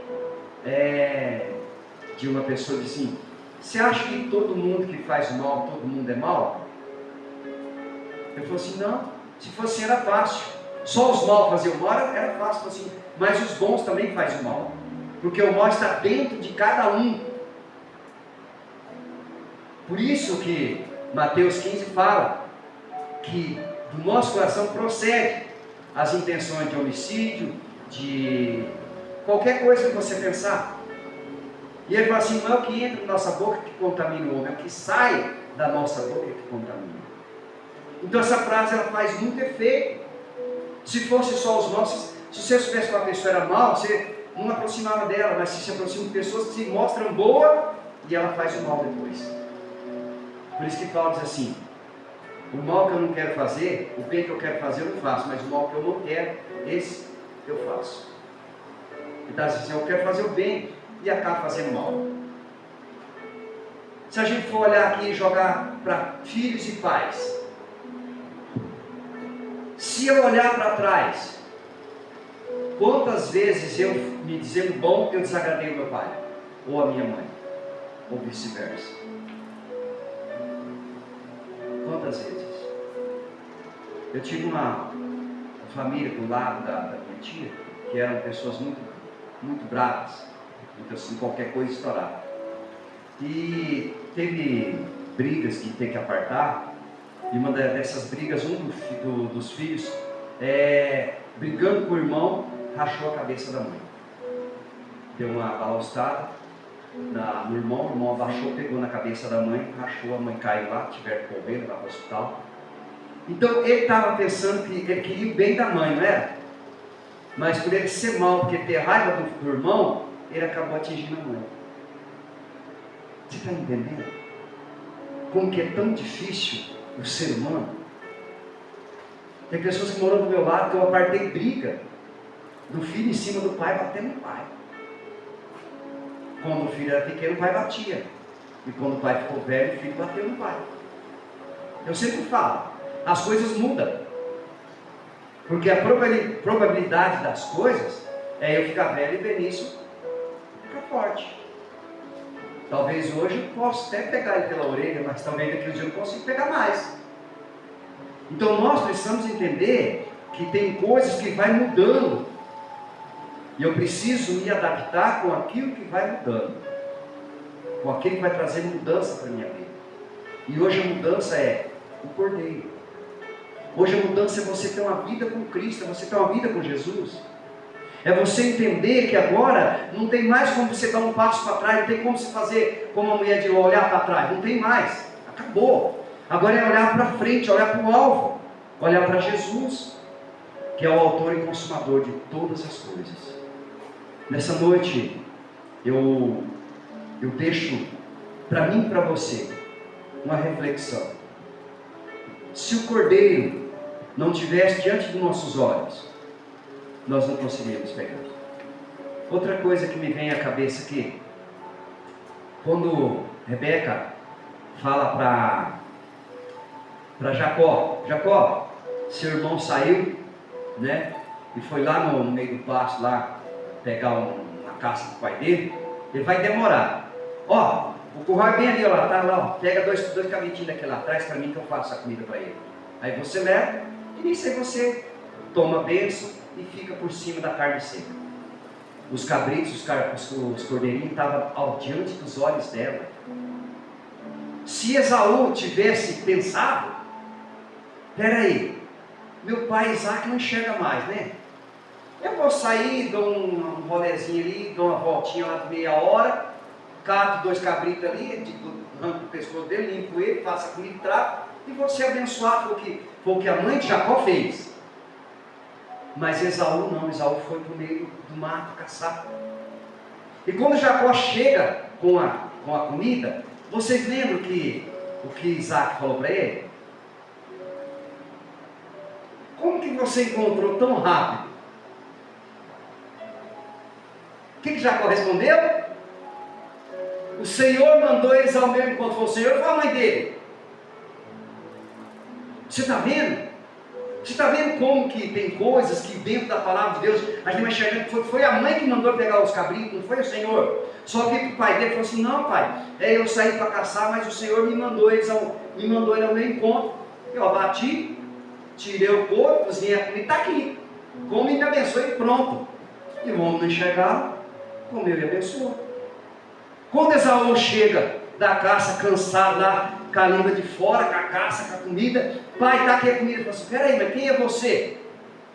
de uma pessoa que disse assim, você acha que todo mundo que faz mal, todo mundo é mal? Eu falei assim, não. Se fosse assim, era fácil. Só os mal faziam mal, era fácil assim. Mas os bons também fazem mal. Porque o mal está dentro de cada um. Por isso que Mateus 15 fala que do nosso coração procede as intenções de homicídio, de qualquer coisa que você pensar. E ele fala assim, não é o que entra na nossa boca que contamina o homem, é o que sai da nossa boca que contamina. Então essa frase ela faz muito efeito. Se fosse só os nossos, se você soubesse que uma pessoa era mal, você não aproximava dela, mas se aproxima de pessoas que se mostram boas e ela faz o mal depois. Por isso que Paulo diz assim, o mal que eu não quero fazer, o bem que eu quero fazer eu não faço, mas o mal que eu não quero, esse eu faço. Ele está dizendo assim, eu quero fazer o bem e acaba fazendo mal. Se a gente for olhar aqui e jogar para filhos e pais, se eu olhar para trás, quantas vezes eu, me dizendo bom, eu desagradei o meu pai, ou a minha mãe, ou vice-versa? Quantas vezes? Eu tive uma família do lado da minha tia, que eram pessoas muito bravas, então assim, qualquer coisa estourava. E teve brigas de ter que apartar, e uma dessas brigas, dos filhos, brigando com o irmão, rachou a cabeça da mãe. Deu uma balaustada no irmão, o irmão abaixou, pegou na cabeça da mãe, rachou, a mãe caiu lá, tiveram que correr, levar para o hospital. Então ele estava pensando que ele queria o bem da mãe, não era? Mas por ele ser mal, porque ter raiva do irmão, ele acabou atingindo a mãe. Você está entendendo? Como que é tão difícil o ser humano? Tem pessoas que moram do meu lado que eu apartei briga do filho em cima do pai batendo no pai. Quando o filho era pequeno, o pai batia. E quando o pai ficou velho, o filho bateu no pai. Eu sempre falo, as coisas mudam. Porque a probabilidade das coisas é eu ficar velho e Benício ficar forte. Talvez hoje eu possa até pegar ele pela orelha, mas talvez daqui a um dia eu não consiga pegar mais. Então nós precisamos entender que tem coisas que vai mudando. E eu preciso me adaptar com aquilo que vai mudando. Com aquilo que vai trazer mudança para a minha vida. E hoje a mudança é o Cordeiro. Hoje a mudança é você ter uma vida com Cristo, é você ter uma vida com Jesus. É você entender que agora não tem mais como você dar um passo para trás, não tem como você fazer como a mulher de olhar para trás, não tem mais, acabou. Agora é olhar para frente, olhar para o alvo, olhar para Jesus, que é o autor e consumador de todas as coisas. Nessa noite, eu deixo para mim e para você uma reflexão. Se o Cordeiro não estivesse diante dos nossos olhos, nós não conseguiríamos pegar. Outra coisa que me vem à cabeça aqui, quando Rebeca fala para Jacó: Jacó, seu irmão saiu, né? E foi lá no meio do pasto lá pegar uma caça do pai dele. Ele vai demorar. Ó, o curral é bem ali, ó, lá, tá lá, ó. Pega dois cabritinhos daquele lá, traz para mim que eu faço a comida para ele. Aí você leva e nisso aí você toma a bênção e fica por cima da carne seca. Os cabritos, os cordeirinhos estavam diante dos olhos dela. Se Esaú tivesse pensado: peraí, meu pai Isaac não enxerga mais, né? Eu vou sair, dou um rolezinho ali, dou uma voltinha lá de meia hora, cato 2 cabritos ali, arranco o pescoço dele, limpo ele, faço a comida e trago, e vou ser abençoado. Foi o que a mãe de Jacó fez. Mas Esaú não, Esaú foi para o meio do mato caçar. E quando Jacó chega com a comida, vocês lembram o que Isaac falou para ele? Como que você encontrou tão rápido? O que Jacó respondeu? O Senhor mandou eles ao meu encontro. Foi o Senhor ou foi a mãe dele? Você está vendo? Você está vendo como que tem coisas que dentro da palavra de Deus a gente vai enxergando que foi a mãe que mandou pegar os cabritos, não foi o Senhor. Só que o pai dele falou assim: não, pai, eu saí para caçar, mas o Senhor me mandou ele ao meu encontro. Eu abati, tirei o couro, cozinhei a comida, está aqui. Come e me abençoe e pronto. E o homem não enxergava, comeu e abençoou. Quando Esaú chega da caça cansado lá, com a língua de fora, com a caça, com a comida: pai, está aqui a comida. Ele falou assim: peraí, mas quem é você?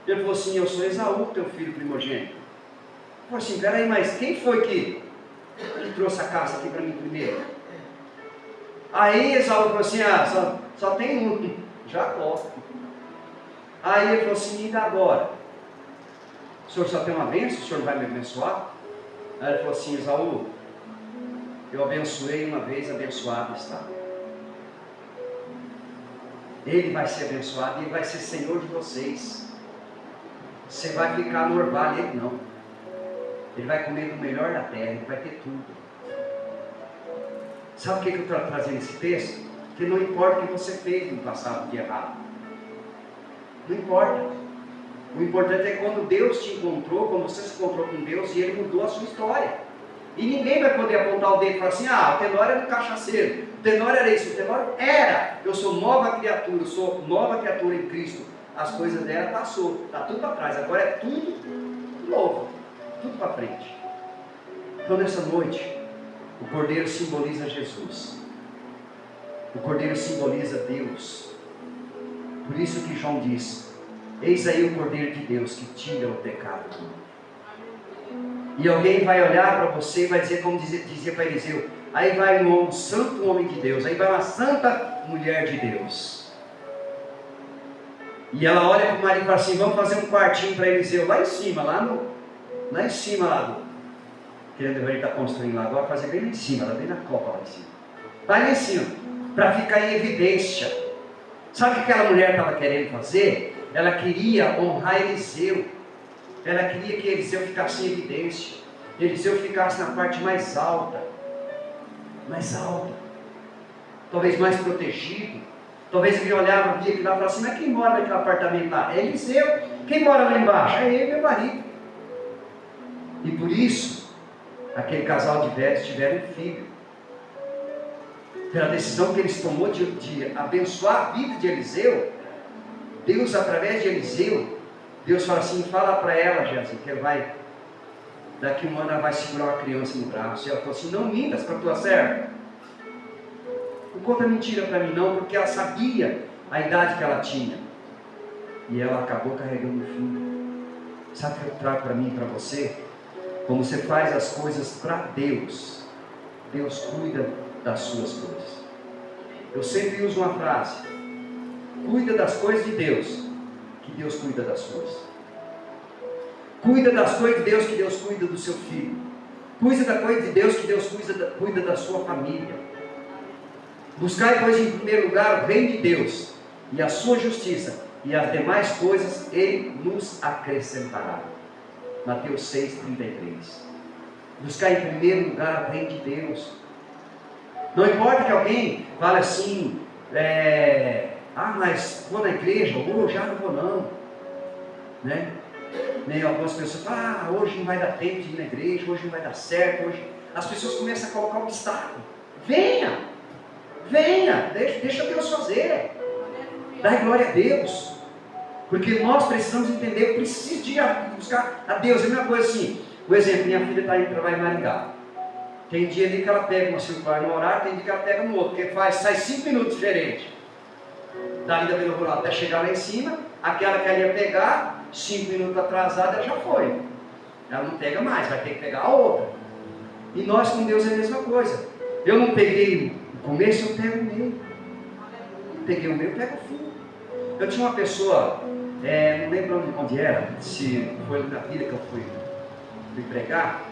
Ele falou assim: eu sou Esaú, teu filho primogênito. Ele falou assim: peraí, mas quem foi que trouxe a caça aqui para mim primeiro? Aí Esaú falou assim: só tem um, Jacó. Aí ele falou assim: e agora? O senhor só tem uma bênção? O senhor vai me abençoar? Aí ele falou assim: Esaú, eu abençoei uma vez, abençoado está. Ele vai ser abençoado e ele vai ser Senhor de vocês. Você vai ficar no orvalho, ele não. Ele vai comer do melhor da terra, ele vai ter tudo. Sabe o que eu estou trazendo esse texto? Que não importa o que você fez no passado de errado. Não importa. O importante é quando Deus te encontrou, quando você se encontrou com Deus e Ele mudou a sua história. E ninguém vai poder apontar o dedo e falar assim: o Tenório era um cachaceiro, o Tenório era isso, o Tenório era. Eu sou nova criatura, eu sou nova criatura em Cristo. As coisas dela passou, está tudo para trás, agora é tudo novo, tudo para frente. Então nessa noite, o Cordeiro simboliza Jesus. O Cordeiro simboliza Deus. Por isso que João diz: eis aí o Cordeiro de Deus que tira o pecado do mundo. E alguém vai olhar para você e vai dizer, como dizia para Eliseu: aí vai um santo homem de Deus, aí vai uma santa mulher de Deus. E ela olha para o marido e fala assim: vamos fazer um quartinho para Eliseu lá em cima, lá em cima lá que ele está construindo lá agora, fazer bem lá em cima, bem na copa lá em cima. Vai lá em cima, para ficar em evidência. Sabe o que aquela mulher estava querendo fazer? Ela queria honrar Eliseu. Ela queria que Eliseu ficasse em evidência. Eliseu ficasse na parte mais alta. Talvez mais protegido. Talvez ele olhava, via aquilo lá e falava assim: mas quem mora naquele apartamento lá? É Eliseu. Quem mora lá embaixo? É ele, meu marido. E por isso, aquele casal de velhos tiveram um filho. Pela decisão que eles tomou de abençoar a vida de Eliseu, Deus, através de Eliseu, Deus fala assim: fala para ela, Jéssica, que vai, daqui um ano ela vai segurar uma criança no braço. E ela falou assim: não mintas para tua serva. Não conta mentira para mim não, porque ela sabia a idade que ela tinha. E ela acabou carregando o filho. Sabe o que eu trago para mim e para você? Como você faz as coisas para Deus, Deus cuida das suas coisas. Eu sempre uso uma frase: cuida das coisas de Deus, que Deus cuida das suas. Cuida das coisas de Deus, que Deus cuida do seu filho. Cuida da coisa de Deus, que Deus cuida da sua família. Buscai, pois, em primeiro lugar o reino de Deus e a sua justiça, e as demais coisas Ele nos acrescentará. Mateus 6:33. Buscar em primeiro lugar o reino de Deus. Não importa que alguém fale assim, mas vou na igreja, ou já não vou não, né? Nem algumas pessoas falam, hoje não vai dar tempo de ir na igreja, hoje não vai dar certo, hoje... As pessoas começam a colocar obstáculo. Venha, deixa Deus fazer. Dá glória a Deus. Porque nós precisamos entender, eu preciso de buscar a Deus. É a mesma coisa assim, por exemplo, minha filha está indo trabalhar em Maringá. Tem dia ali que ela pega uma circular no horário, tem dia que ela pega no outro, porque sai 5 minutos diferente. Dali da Vila Rural até chegar lá em cima, aquela que ela ia pegar, 5 minutos atrasada, ela já foi. Ela não pega mais, vai ter que pegar a outra. E nós com Deus é a mesma coisa. Eu não peguei o começo, eu pego o meio. Peguei o meio, eu pego o fim. Eu tinha uma pessoa, não lembro onde era, se foi na vida que eu fui pregar.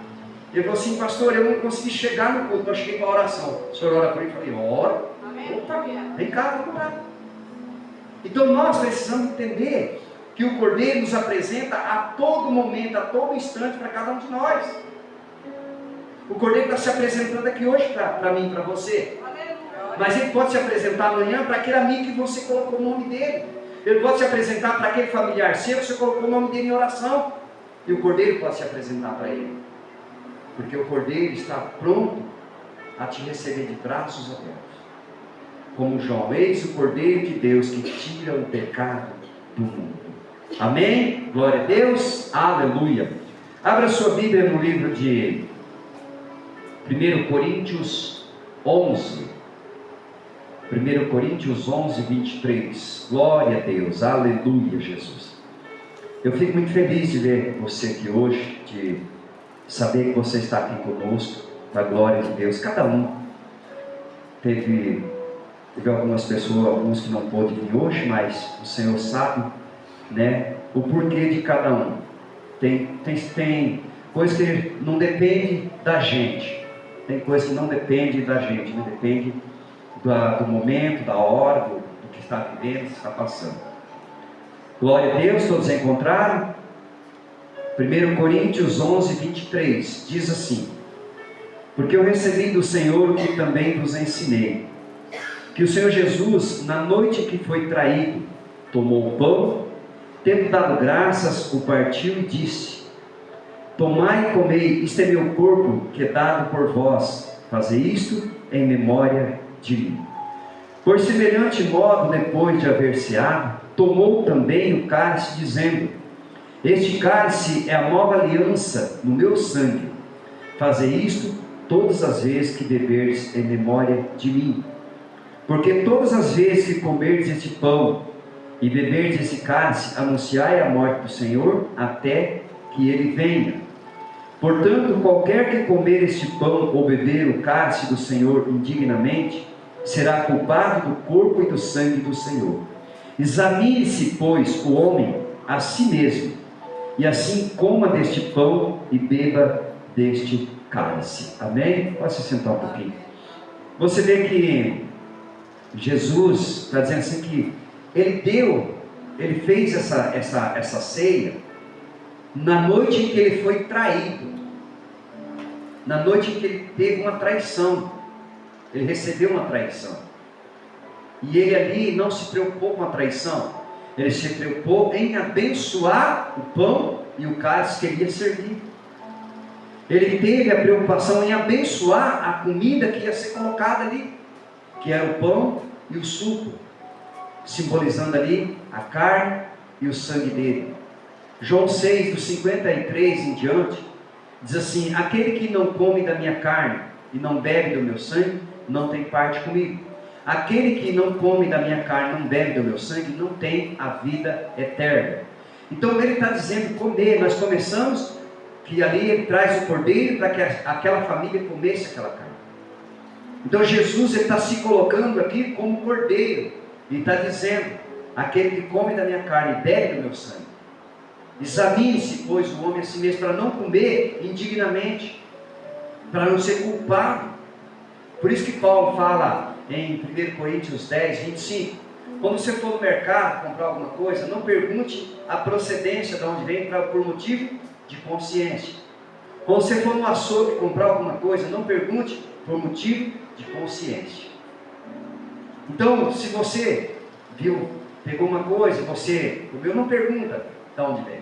Ele falou assim, pastor, eu não consegui chegar no culto, eu cheguei para a oração. O senhor ora por mim? Eu falei, ora. Opa, vem cá, vamos orar. Então nós precisamos entender que o Cordeiro nos apresenta a todo momento, a todo instante para cada um de nós. O Cordeiro está se apresentando aqui hoje para mim, para você. Mas ele pode se apresentar amanhã para aquele amigo que você colocou o nome dele. Ele pode se apresentar para aquele familiar seu que você colocou o nome dele em oração. E o Cordeiro pode se apresentar para ele. Porque o Cordeiro está pronto a te receber de braços abertos. Como João, eis o Cordeiro de Deus que tira o pecado do mundo. Amém? Glória a Deus. Aleluia. Abra sua Bíblia no livro de 1 Coríntios 11. 1 Coríntios 11, 23. Glória a Deus. Aleluia, Jesus. Eu fico muito feliz de ver você aqui hoje, de saber que você está aqui conosco, para a glória de Deus. Cada um teve algumas pessoas, alguns que não pôde vir hoje, mas o Senhor sabe, né, o porquê de cada um. Tem coisa que não depende da gente, tem coisa que não depende da gente, não depende do momento, da hora, do que está vivendo, do que está passando. Glória a Deus. Todos encontraram? 1 Coríntios 11, 23 diz assim: porque eu recebi do Senhor o que também vos ensinei, que o Senhor Jesus, na noite que foi traído, tomou o pão, tendo dado graças, o partiu e disse: tomai e comei, isto é meu corpo que é dado por vós, fazei isto em memória de mim. Por semelhante modo, depois de haver ceado, tomou também o cálice, dizendo: este cálice é a nova aliança no meu sangue, fazei isto todas as vezes que beberdes em memória de mim. Porque todas as vezes que comerdes este pão e beberdes esse cálice, anunciai a morte do Senhor até que ele venha. Portanto, qualquer que comer este pão ou beber o cálice do Senhor indignamente, será culpado do corpo e do sangue do Senhor. Examine-se, pois, o homem a si mesmo, e assim coma deste pão e beba deste cálice. Amém? Pode se sentar um pouquinho. Você vê que Jesus está dizendo assim que ele fez essa ceia na noite em que ele foi traído, na noite em que ele teve uma traição, ele recebeu uma traição, e ele ali não se preocupou com a traição, ele se preocupou em abençoar o pão e o cálice que ele ia servir. Ele teve a preocupação em abençoar a comida que ia ser colocada ali, que era o pão e o suco, simbolizando ali a carne e o sangue dele. João 6, do 53 em diante, diz assim: aquele que não come da minha carne e não bebe do meu sangue, não tem parte comigo. Aquele que não come da minha carne, não bebe do meu sangue, não tem a vida eterna. Então ele está dizendo comer. Nós começamos que ali ele traz o cordeiro para que aquela família comesse aquela carne. Então Jesus está se colocando aqui como cordeiro, e está dizendo: aquele que come da minha carne e bebe do meu sangue. Examine-se, pois, o homem a si mesmo, para não comer indignamente, para não ser culpado. Por isso que Paulo fala em 1 Coríntios 10, 25, quando você for no mercado comprar alguma coisa, não pergunte a procedência de onde vem, por motivo de consciência. Quando você for no açougue comprar alguma coisa, não pergunte por motivo de consciência. Então, se você pegou uma coisa, você comeu, não pergunta de onde vem,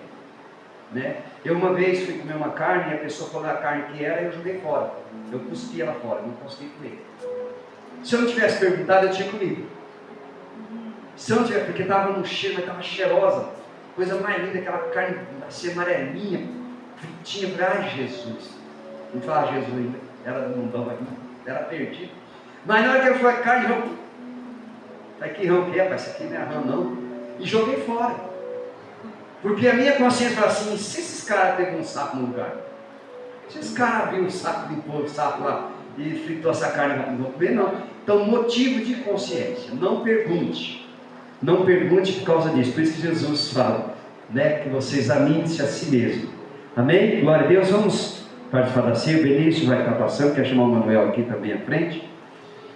né? Eu uma vez fui comer uma carne e a pessoa falou a carne que era e eu joguei fora. Eu cuspi ela fora, não consegui comer. Se eu não tivesse perguntado, eu tinha comido. Se eu não tivesse, porque estava no cheiro, mas estava cheirosa, coisa mais linda, aquela carne assim, amarelinha, fritinha. Eu falei, ai Jesus, não fala Jesus ainda, era do mundão aqui, era perdido. Mas na hora que eu falei carne, eu falei, que rão que é, rapaz, isso aqui não é rão não, e joguei fora. Porque a minha consciência fala assim, se esses caras pegam um sapo no lugar, se esses caras abriram o saco, limpou o sapo lá e fritou essa carne, não vou comer não. Então, motivo de consciência, não pergunte. Não pergunte por causa disso. Por isso que Jesus fala, né, que você examine-se a si mesmo. Amém? Glória a Deus. Vamos participar da ceia. O Benício vai estar passando. Quer chamar o Manuel aqui também à frente.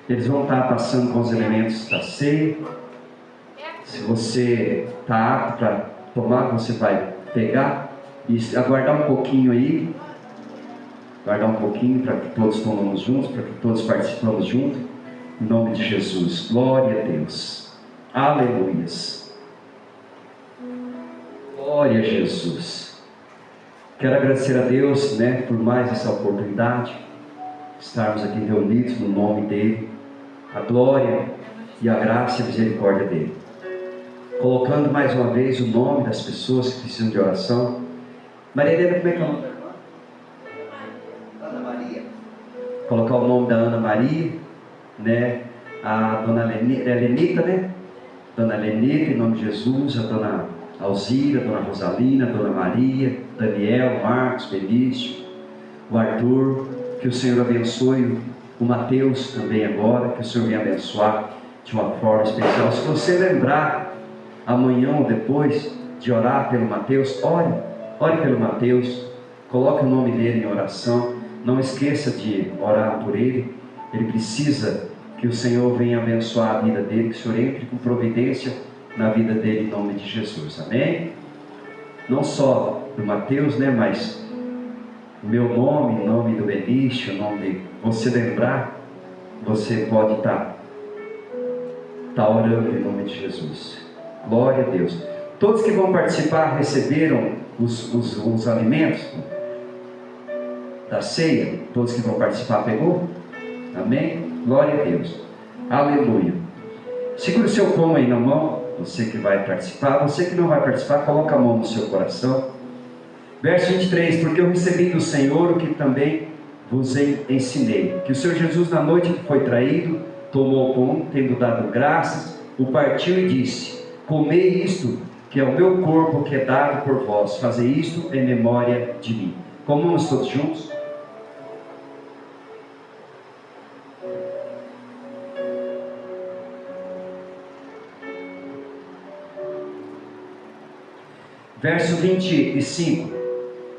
Eles vão estar passando com os elementos da ceia. Se você está apto para tomar, você vai pegar e aguardar um pouquinho aí. Guardar um pouquinho para que todos tomamos juntos, para que todos participamos juntos. Em nome de Jesus. Glória a Deus. Aleluias. Glória a Jesus. Quero agradecer a Deus, né, por mais essa oportunidade, estarmos aqui reunidos no nome dEle, a glória e a graça e a misericórdia dEle. Colocando mais uma vez o nome das pessoas que precisam de oração. Maria Helena, como é que é o nome da irmã? Ana Maria. Colocar o nome da Ana Maria, né, a dona Lenita, né? Dona Lenita, em nome de Jesus, a dona Alzira, a dona Rosalina, a dona Maria, Daniel, Marcos, Benício, o Arthur, que o Senhor abençoe, o Mateus também agora, que o Senhor venha abençoar de uma forma especial. Se você lembrar, amanhã ou depois, de orar pelo Mateus, ore pelo Mateus, coloque o nome dele em oração, não esqueça de orar por ele, ele precisa que o Senhor venha abençoar a vida dele, que o Senhor entre com providência na vida dele, em nome de Jesus, amém? Não só do Mateus, né, mas o meu nome, o nome do Benício, o nome de você lembrar, você pode estar orando em nome de Jesus. Glória a Deus. Todos que vão participar receberam os alimentos da ceia? Todos que vão participar pegou? Amém? Glória a Deus. Aleluia. Segure o seu pão aí na mão, você que vai participar. Você que não vai participar, coloca a mão no seu coração. Verso 23, porque eu recebi do Senhor o que também vos ensinei, que o Senhor Jesus, na noite que foi traído, tomou o pão, tendo dado graças, o partiu e disse, comei isto, que é o meu corpo que é dado por vós, fazei isto em memória de mim. Comamos todos juntos. Verso 25,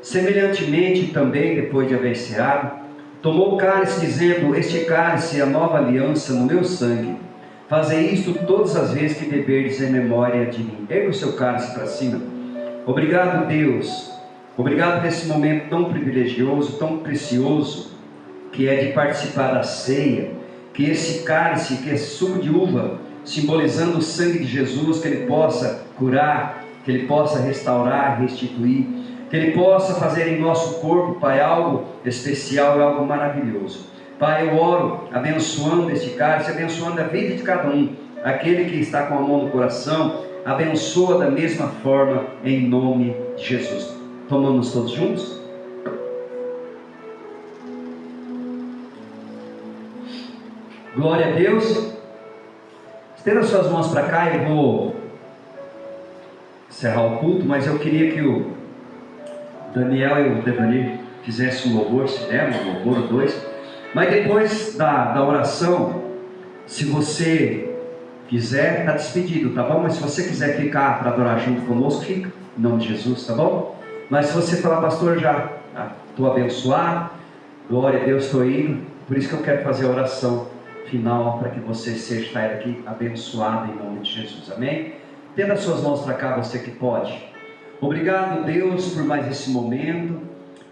semelhantemente também, depois de haver ceado, tomou o cálice, dizendo, este cálice é a nova aliança no meu sangue, fazei isto todas as vezes que beberdes em memória de mim. Erga o seu cálice para cima. Obrigado, Deus, obrigado por esse momento tão privilegioso, tão precioso, que é de participar da ceia, que esse cálice, que esse suco de uva, simbolizando o sangue de Jesus, que ele possa curar, que ele possa restaurar, restituir, que ele possa fazer em nosso corpo, Pai, algo especial e algo maravilhoso. Pai, eu oro abençoando este cálice, abençoando a vida de cada um, aquele que está com a mão no coração, abençoa da mesma forma, em nome de Jesus. Tomamos todos juntos? Glória a Deus. Estenda suas mãos para cá, eu vou encerrar o culto, mas eu queria que o Daniel e o Devanir fizessem um louvor, se der, um louvor ou dois. Mas depois da oração, se você quiser, está despedido, tá bom? Mas se você quiser ficar para adorar junto conosco, fica, em nome de Jesus, tá bom? Mas se você falar, pastor, já estou abençoado, glória a Deus, estou indo, por isso que eu quero fazer a oração final, para que você saia daqui abençoado em nome de Jesus, amém? Tenda as suas mãos para cá, você que pode. Obrigado, Deus, por mais esse momento,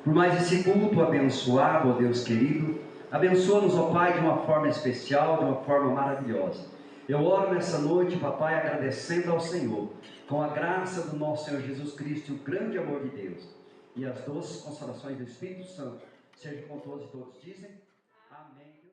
por mais esse culto abençoado, ó Deus querido. Abençoa-nos, ó Pai, de uma forma especial, de uma forma maravilhosa. Eu oro nessa noite, papai, agradecendo ao Senhor, com a graça do nosso Senhor Jesus Cristo e o grande amor de Deus, e as doces consolações do Espírito Santo, seja com todos e todos dizem, amém.